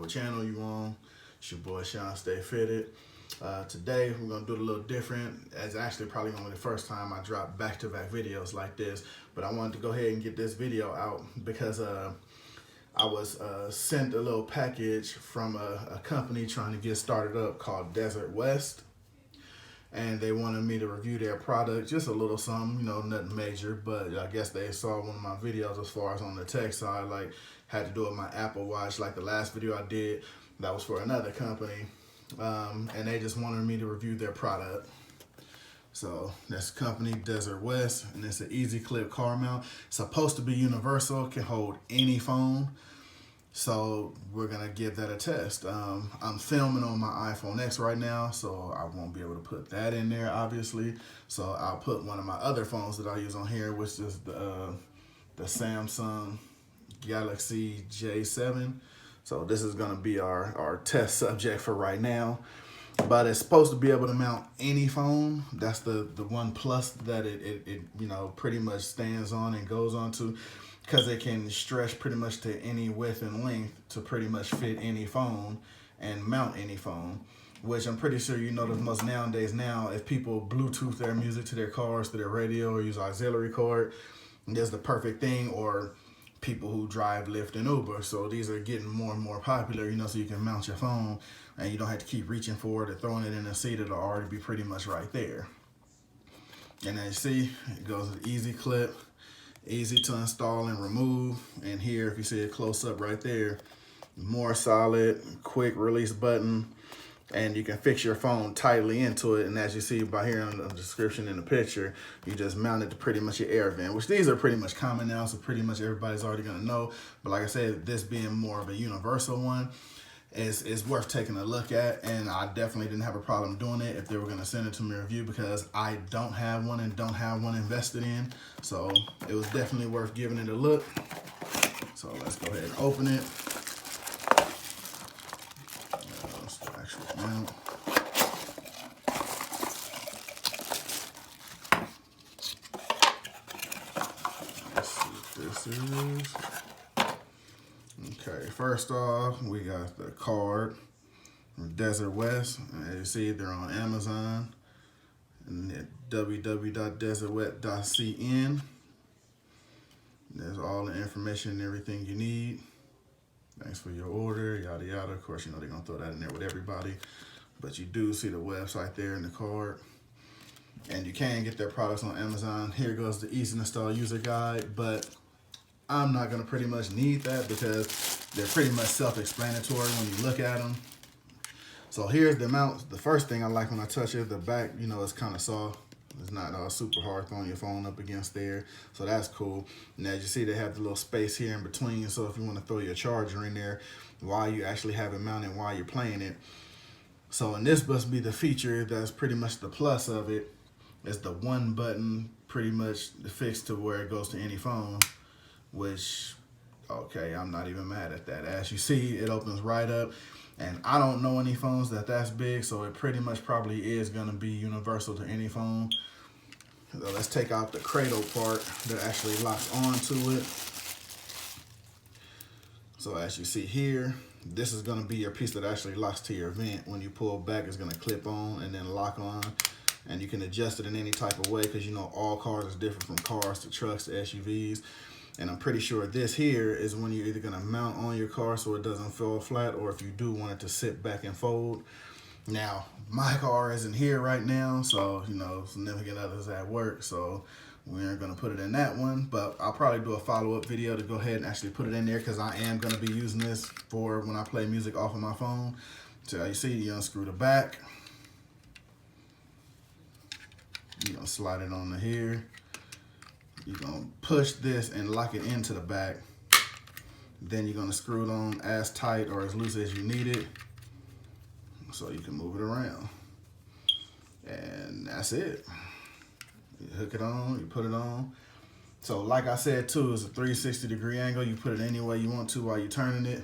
what channel you on. It's your boy Shawn.Stay.Fitted. Today we're gonna do it a little different. It's actually probably gonna be the first time I drop back-to-back videos like this, but I wanted to go ahead and get this video out because I was sent a little package from a company trying to get started up called DesertWest. And they wanted me to review their product, just a little something, you know, nothing major, but I guess they saw one of my videos as far as on the tech side, like had to do with my Apple Watch, like the last video I did, that was for another company, and they just wanted me to review their product. So that's the company, DesertWest, and it's an easy clip car mount. It's supposed to be universal, can hold any phone. So we're gonna give that a test. I'm filming on my iPhone X right now, so I won't be able to put that in there, obviously. So I'll put one of my other phones that I use on here, which is the Samsung Galaxy J7. So this is gonna be our test subject for right now. But it's supposed to be able to mount any phone. That's the one plus that it you know, pretty much stands on and goes on to, because it can stretch pretty much to any width and length to pretty much fit any phone and mount any phone, which I'm pretty sure you notice most nowadays now, if people Bluetooth their music to their cars, to their radio, or use auxiliary cord, that's the perfect thing, or people who drive Lyft and Uber. So these are getting more and more popular, you know, so you can mount your phone and you don't have to keep reaching for it or throwing it in a seat. It'll already be pretty much right there. And as you see, it goes with easy clip, easy to install and remove. And here, if you see it close up right there, more solid, quick release button, and you can fix your phone tightly into it. And as you see by here in the description in the picture, you just mount it to pretty much your air vent, which these are pretty much common now, so pretty much everybody's already gonna know. But like I said, this being more of a universal one, is worth taking a look at, and I definitely didn't have a problem doing it if they were gonna send it to me review, because I don't have one and don't have one invested in. So it was definitely worth giving it a look. So let's go ahead and open it. Let's actually mount. Let's see what this is. Okay, first off, we got the card from DesertWest. As you see, they're on Amazon and at www.desertwest.cn. There's all the information and everything you need. Thanks for your order, yada yada. Of course, you know they're gonna throw that in there with everybody, but you do see the website there in the card. And you can get their products on Amazon. Here goes the easy to install user guide, but I'm not gonna pretty much need that because they're pretty much self-explanatory when you look at them. So here's the mount. The first thing I like when I touch it, the back, you know, it's kind of soft. It's not super hard throwing your phone up against there. So that's cool. And as you see, they have the little space here in between. So if you want to throw your charger in there while you actually have it mounted while you're playing it. So, and this must be the feature that's pretty much the plus of it. It's the one button pretty much fixed to where it goes to any phone. Which, okay, I'm not even mad at that. As you see, it opens right up, and I don't know any phones that's big, so it pretty much probably is gonna be universal to any phone. So let's take out the cradle part that actually locks onto it. So as you see here, this is gonna be your piece that actually locks to your vent. When you pull back, it's gonna clip on and then lock on. And you can adjust it in any type of way, because you know all cars is different, from cars to trucks to SUVs. And I'm pretty sure this here is when you're either gonna mount on your car so it doesn't fall flat, or if you do want it to sit back and fold. Now, my car isn't here right now, so, you know, significant others at work, so we aren't gonna put it in that one, but I'll probably do a follow-up video to go ahead and actually put it in there, because I am gonna be using this for when I play music off of my phone. So you see, you unscrew the back. You're gonna slide it on to here. You're gonna push this and lock it into the back. Then you're gonna screw it on as tight or as loose as you need it, so you can move it around. And that's it. You hook it on, you put it on. So like I said too, it's a 360-degree angle. You put it any way you want to while you're turning it.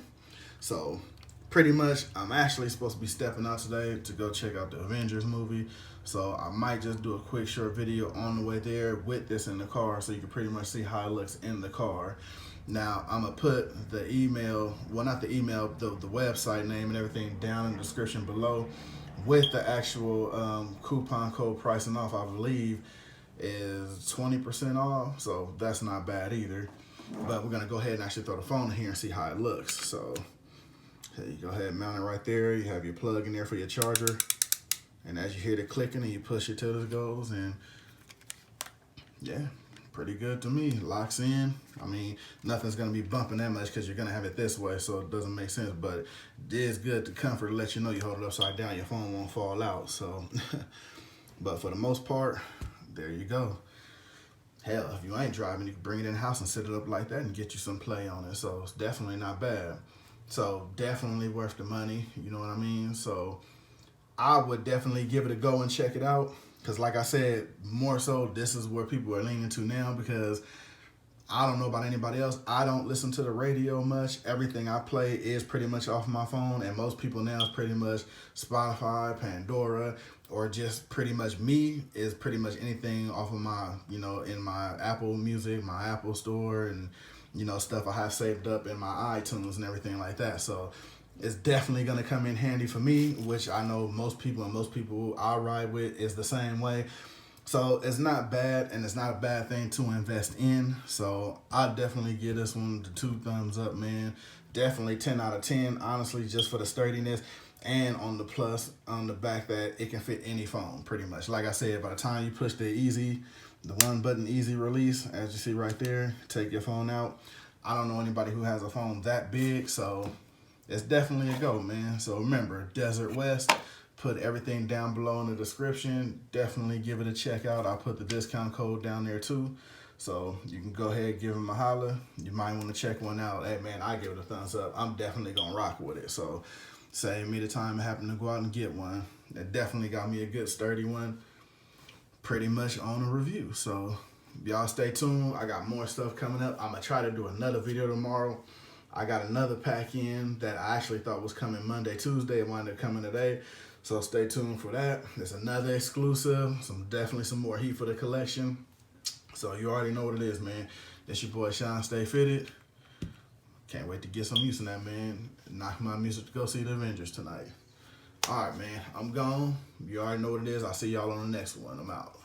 So pretty much, I'm actually supposed to be stepping out today to go check out the Avengers movie. So I might just do a quick short video on the way there with this in the car, so you can pretty much see how it looks in the car. Now, I'm going to put the email, well, not the email, the website name and everything down in the description below with the actual coupon code pricing off. I believe is 20% off, so that's not bad either. But we're going to go ahead and actually throw the phone in here and see how it looks. So here you go ahead and mount it right there. You have your plug in there for your charger. And as you hear the clicking and you push it till it goes, and yeah, pretty good to me. Locks in. I mean, nothing's gonna be bumping that much because you're gonna have it this way, so it doesn't make sense. But it is good to comfort to let you know you hold it upside down, your phone won't fall out. So, but for the most part, there you go. Hell, if you ain't driving, you can bring it in the house and set it up like that and get you some play on it. So it's definitely not bad. So definitely worth the money. You know what I mean? So I would definitely give it a go and check it out. Because like I said, more so, this is where people are leaning to now, because I don't know about anybody else. I don't listen to the radio much. Everything I play is pretty much off my phone. And most people now is pretty much Spotify, Pandora, or just pretty much me is pretty much anything off of my, you know, in my Apple Music, my Apple Store, and, you know, stuff I have saved up in my iTunes and everything like that. So it's definitely going to come in handy for me, which I know most people I ride with is the same way. So it's not bad, and it's not a bad thing to invest in. So I definitely give this one the 2 thumbs up, man. Definitely 10 out of 10, honestly, just for the sturdiness, and on the plus on the back that it can fit any phone pretty much. Like I said, by the time you push the 1 button easy release, as you see right there, take your phone out. I don't know anybody who has a phone that big, so it's definitely a go, man. So remember, DesertWest. Put everything down below in the description. Definitely give it a check out. I'll put the discount code down there too. So you can go ahead and give them a holler. You might want to check one out. Hey man, I give it a thumbs up. I'm definitely gonna rock with it. So save me the time of having to go out and get one. That definitely got me a good sturdy one. Pretty much on a review. So y'all stay tuned. I got more stuff coming up. I'm gonna try to do another video tomorrow. I got another pack in that I actually thought was coming Monday, Tuesday. It wound up coming today. So stay tuned for that. There's another exclusive, definitely some more heat for the collection. So you already know what it is, man. It's your boy Shawn.Stay.Fitted. Can't wait to get some use in that, man. Knock my music to go see the Avengers tonight. All right, man. I'm gone. You already know what it is. I'll see y'all on the next one. I'm out.